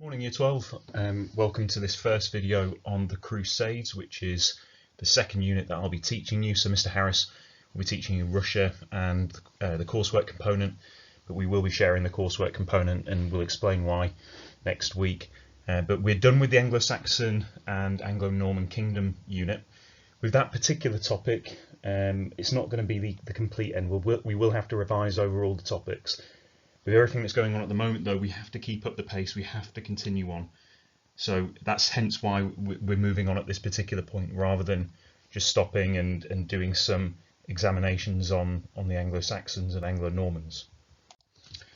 Morning Year 12, welcome to this first video on the Crusades, which is the second unit that I'll be teaching you. So Mr. Harris will be teaching you Russia and the coursework component, but we will be sharing the coursework component and we'll explain why next week. But we're done with the Anglo-Saxon and Anglo-Norman Kingdom unit. With that particular topic, it's not going to be the complete end. We will have to revise over all the topics. With everything that's going on at the moment, though, we have to keep up the pace. We have to continue on. So that's hence why we're moving on at this particular point, rather than just stopping and doing some examinations on the Anglo-Saxons and Anglo-Normans.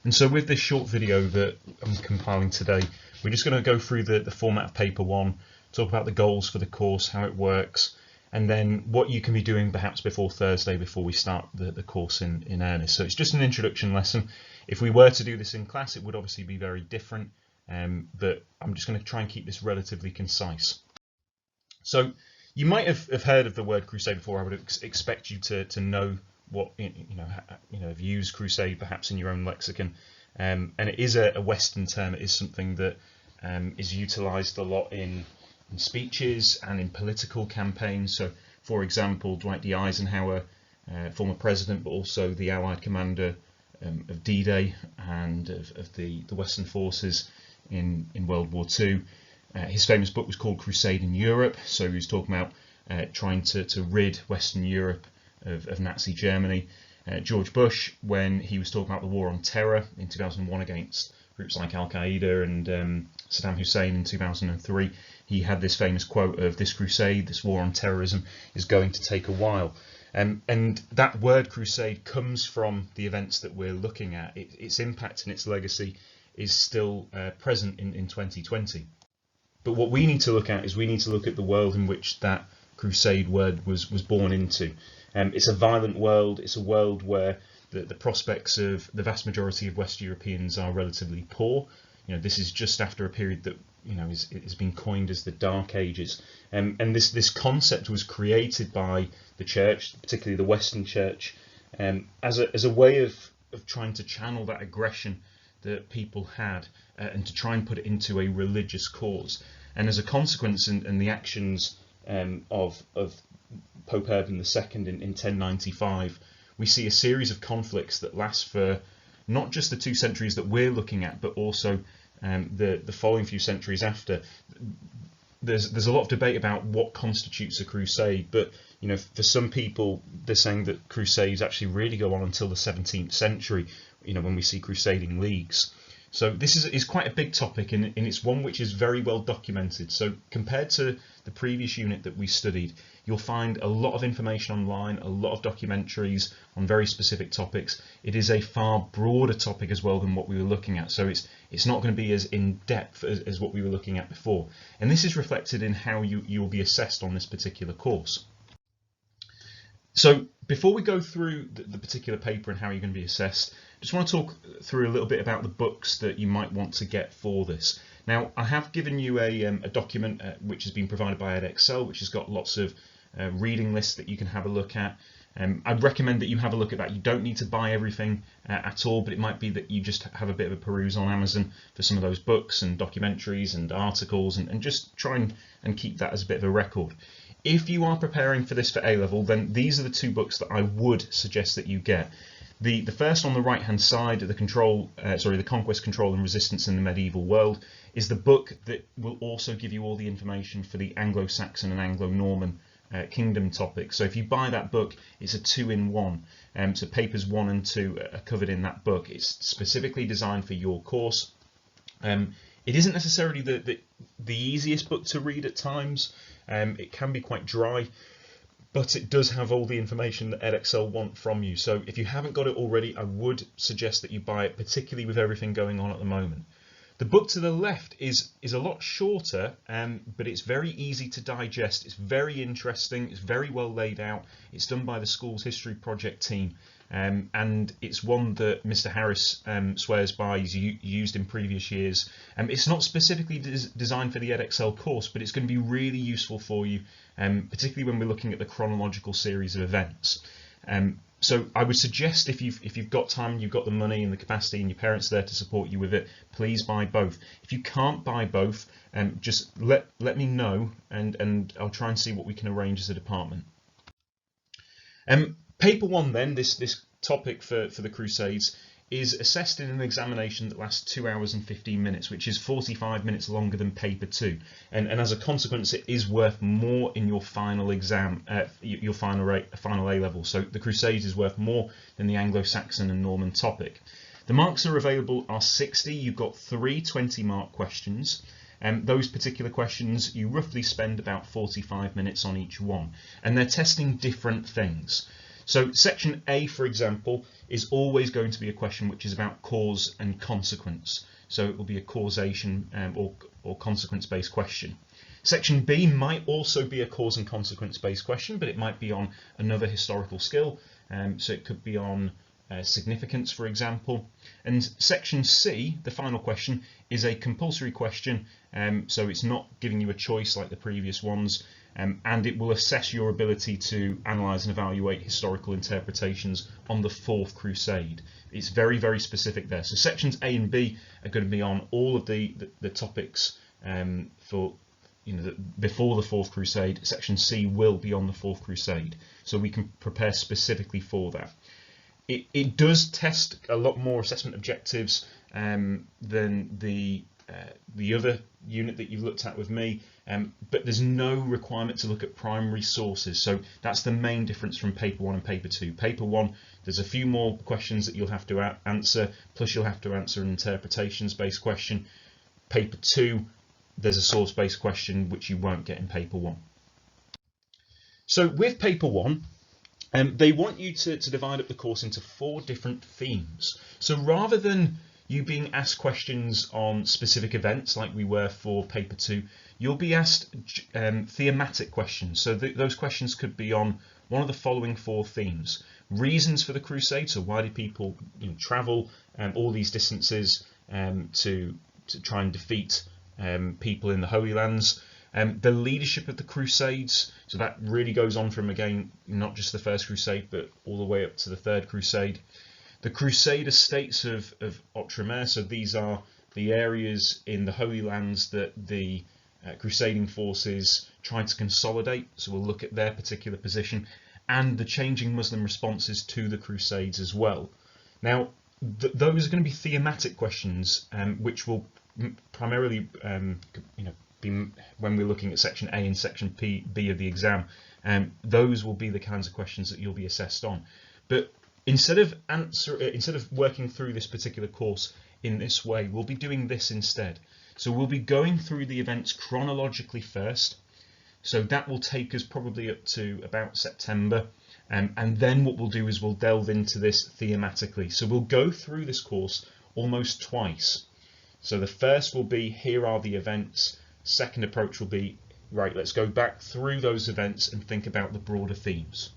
And so with this short video that I'm compiling today, we're just going to go through the format of paper one, talk about the goals for the course, how it works, and then what you can be doing perhaps before Thursday, before we start the course in earnest. So it's just an introduction lesson. If we were to do this in class, it would obviously be very different, but I'm just going to try and keep this relatively concise. So you might have heard of the word crusade before. I would expect you to know what have used crusade perhaps in your own lexicon, and it is a Western term. It is something that is utilised a lot in speeches and in political campaigns. So, for example, Dwight D. Eisenhower, former president, but also the Allied commander of D-Day and of the Western forces in World War II. His famous book was called Crusade in Europe. So he was talking about trying to rid Western Europe of Nazi Germany. George Bush, when he was talking about the war on terror in 2001 against groups like Al-Qaeda and Saddam Hussein in 2003, he had this famous quote of, "This crusade, this war on terrorism, is going to take a while." And that word crusade comes from the events that we're looking at. Its impact and its legacy is still present in 2020. But what we need to look at is we need to look at the world in which that crusade word was born into. It's a violent world. It's a world where the prospects of the vast majority of West Europeans are relatively poor. This is just after a period that has been coined as the Dark Ages, and this concept was created by the Church, particularly the Western Church, as a way of trying to channel that aggression that people had and to try and put it into a religious cause. And as a consequence, and the actions of Pope Urban II in 1095, we see a series of conflicts that last for not just the 2 centuries that we're looking at, but also the following few centuries after. There's a lot of debate about what constitutes a crusade, but for some people they're saying that crusades actually really go on until the 17th century, when we see crusading leagues. So this is quite a big topic, and it's one which is very well documented. So compared to the previous unit that we studied, you'll find a lot of information online, a lot of documentaries on very specific topics. It is a far broader topic as well than what we were looking at. So it's not going to be as in-depth as what we were looking at before. And this is reflected in how you'll be assessed on this particular course. So before we go through the particular paper and how you're going to be assessed, I just want to talk through a little bit about the books that you might want to get for this. Now, I have given you a document which has been provided by Edexcel, which has got lots of reading lists that you can have a look at. I'd recommend that you have a look at that. You don't need to buy everything at all, but it might be that you just have a bit of a peruse on Amazon for some of those books and documentaries and articles, and just try and keep that as a bit of a record. If you are preparing for this for A-level, then these are the 2 books that I would suggest that you get. The first on the right hand side, the Conquest, Control and Resistance in the Medieval World, is the book that will also give you all the information for the Anglo-Saxon and Anglo-Norman kingdom topic. So if you buy that book, it's a 2-in-1. So papers 1 and 2 are covered in that book. It's specifically designed for your course. It isn't necessarily the easiest book to read at times. It can be quite dry, but it does have all the information that Edexcel want from you. So if you haven't got it already, I would suggest that you buy it, particularly with everything going on at the moment. The book to the left is a lot shorter, but it's very easy to digest. It's very interesting. It's very well laid out. It's done by the school's history project team. And it's one that Mr. Harris swears by. He's used in previous years. It's not specifically designed for the Edexcel course, but it's going to be really useful for you, particularly when we're looking at the chronological series of events. So I would suggest if you've got time, you've got the money and the capacity, and your parents are there to support you with it, please buy both. If you can't buy both, just let me know, and I'll try and see what we can arrange as a department. Paper 1 then, this topic for the Crusades, is assessed in an examination that lasts 2 hours and 15 minutes, which is 45 minutes longer than paper 2. And as a consequence, it is worth more in your final exam, your final A level. So the Crusades is worth more than the Anglo-Saxon and Norman topic. The marks are available are 60. You've got 3 20-mark questions. Those particular questions, you roughly spend about 45 minutes on each one. And they're testing different things. So section A, for example, is always going to be a question which is about cause and consequence. So it will be a causation or consequence-based question. Section B might also be a cause and consequence-based question, but it might be on another historical skill. So it could be on significance, for example. And section C, the final question, is a compulsory question. So it's not giving you a choice like the previous ones. And it will assess your ability to analyse and evaluate historical interpretations on the Fourth Crusade. It's very, very specific there. So sections A and B are going to be on all of the topics for before the Fourth Crusade. Section C will be on the Fourth Crusade, so we can prepare specifically for that. It does test a lot more assessment objectives than the other unit that you've looked at with me, but there's no requirement to look at primary sources. So that's the main difference from paper 1 and paper 2. Paper 1, there's a few more questions that you'll have to answer, plus you'll have to answer an interpretations-based question. Paper 2, there's a source-based question which you won't get in paper 1. So with paper 1, they want you to divide up the course into 4 different themes. So rather than you being asked questions on specific events like we were for paper 2, you'll be asked thematic questions. So those questions could be on one of the following 4 themes. Reasons for the Crusade, so why did people travel all these distances to try and defeat people in the Holy Lands. The leadership of the Crusades, so that really goes on from, again, not just the First Crusade, but all the way up to the Third Crusade. The Crusader states of Outremer, so these are the areas in the Holy Lands that the crusading forces tried to consolidate, so we'll look at their particular position, and the changing Muslim responses to the Crusades as well. Now, those are going to be thematic questions, which will primarily be when we're looking at section A and section B of the exam. Those will be the kinds of questions that you'll be assessed on. But instead of working through this particular course in this way, we'll be doing this instead. So we'll be going through the events chronologically first. So that will take us probably up to about September. And then what we'll do is we'll delve into this thematically. So we'll go through this course almost twice. So the first will be, here are the events. Second approach will be, right, let's go back through those events and think about the broader themes.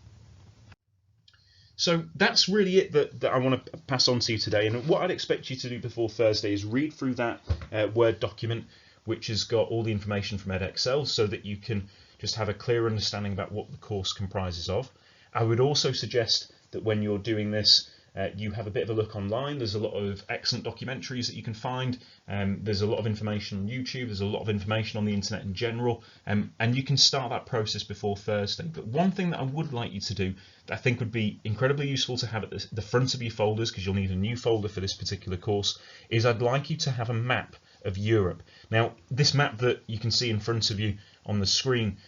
So that's really it that I want to pass on to you today. And what I'd expect you to do before Thursday is read through that Word document, which has got all the information from Edexcel, so that you can just have a clear understanding about what the course comprises of. I would also suggest that when you're doing this, you have a bit of a look online. There's a lot of excellent documentaries that you can find. There's a lot of information on YouTube. There's a lot of information on the internet in general. And you can start that process before Thursday. But one thing that I would like you to do that I think would be incredibly useful to have at the front of your folders, because you'll need a new folder for this particular course, is I'd like you to have a map of Europe. Now, this map that you can see in front of you on the screen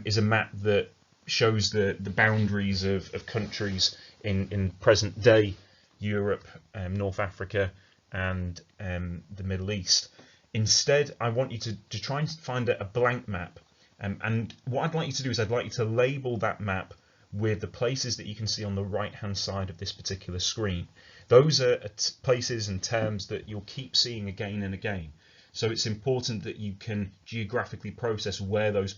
is a map that shows the boundaries of countries in present day Europe, North Africa and the Middle East. Instead, I want you to try and find a blank map, and what I'd like you to do is I'd like you to label that map with the places that you can see on the right hand side of this particular screen. Those are places and terms that you'll keep seeing again and again. So it's important that you can geographically process where those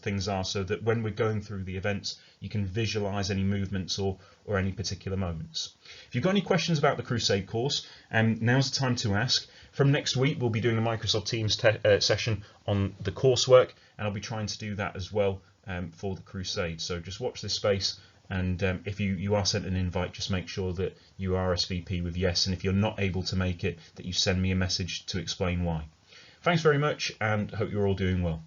things are, so that when we're going through the events, you can visualize any movements or any particular moments. If you've got any questions about the Crusade course, now's the time to ask. From next week, we'll be doing a Microsoft Teams session on the coursework, and I'll be trying to do that as well for the Crusade. So just watch this space, And if you are sent an invite, just make sure that you RSVP with yes, and if you're not able to make it, that you send me a message to explain why. Thanks very much, and hope you're all doing well.